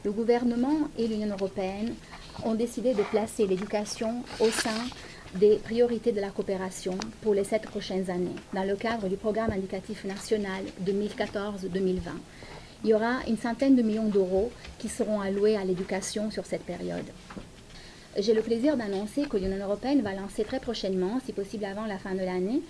Le gouvernement et l'Union européenne ont décidé de placer l'éducation au sein des priorités de la coopération pour les 7 prochaines années, dans le cadre du programme indicatif national 2014-2020. Il y aura une centaine de millions d'euros qui seront alloués à l'éducation sur cette période. J'ai le plaisir d'annoncer que l'Union européenne va lancer très prochainement, si possible avant la fin de l'année,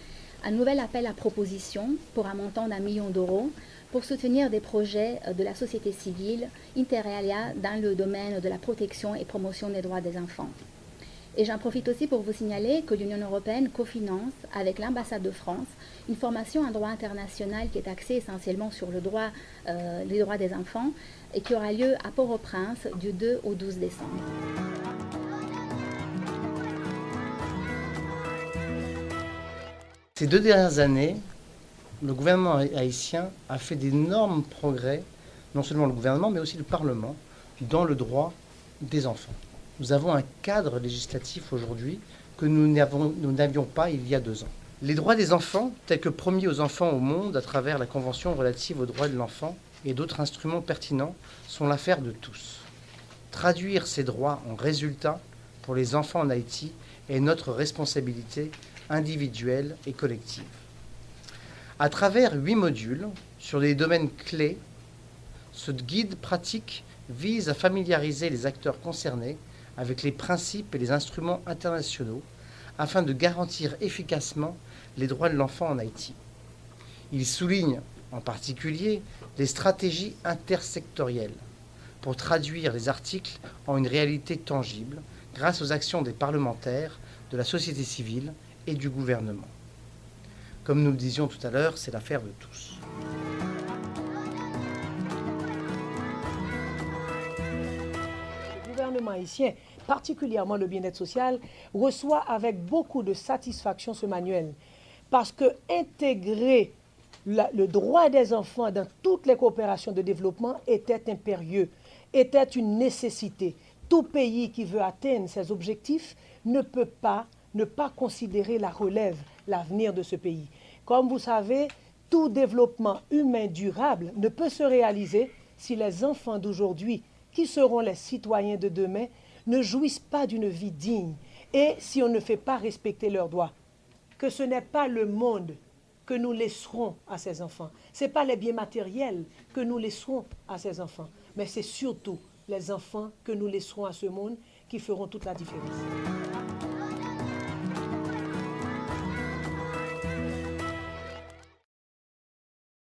un nouvel appel à propositions pour un montant d'1 million d'euros pour soutenir des projets de la société civile inter alia dans le domaine de la protection et promotion des droits des enfants. Et j'en profite aussi pour vous signaler que l'Union européenne cofinance avec l'ambassade de France une formation en droit international qui est axée essentiellement sur les droits des enfants et qui aura lieu à Port-au-Prince du 2 au 12 décembre. Ces 2 dernières années, le gouvernement haïtien a fait d'énormes progrès, non seulement le gouvernement, mais aussi le Parlement, dans le droit des enfants. Nous avons un cadre législatif aujourd'hui que nous n'avions pas il y a 2 ans. Les droits des enfants, tels que promis aux enfants au monde à travers la Convention relative aux droits de l'enfant et d'autres instruments pertinents, sont l'affaire de tous. Traduire ces droits en résultats pour les enfants en Haïti est notre responsabilité individuelle et collective. À travers 8 modules sur des domaines clés, ce guide pratique vise à familiariser les acteurs concernés avec les principes et les instruments internationaux afin de garantir efficacement les droits de l'enfant en Haïti. Il souligne en particulier les stratégies intersectorielles pour traduire les articles en une réalité tangible grâce aux actions des parlementaires, de la société civile et du gouvernement. Comme nous le disions tout à l'heure, c'est l'affaire de tous. Le gouvernement haïtien, particulièrement le bien-être social, reçoit avec beaucoup de satisfaction ce manuel. Parce que intégrer le droit des enfants dans toutes les coopérations de développement était impérieux, était une nécessité. Tout pays qui veut atteindre ses objectifs ne peut pas ne pas considérer la relève, l'avenir de ce pays. Comme vous savez, tout développement humain durable ne peut se réaliser si les enfants d'aujourd'hui, qui seront les citoyens de demain, ne jouissent pas d'une vie digne et si on ne fait pas respecter leurs droits. Que ce n'est pas le monde que nous laisserons à ces enfants. Ce n'est pas les biens matériels que nous laisserons à ces enfants, mais c'est surtout les enfants que nous laisserons à ce monde qui feront toute la différence.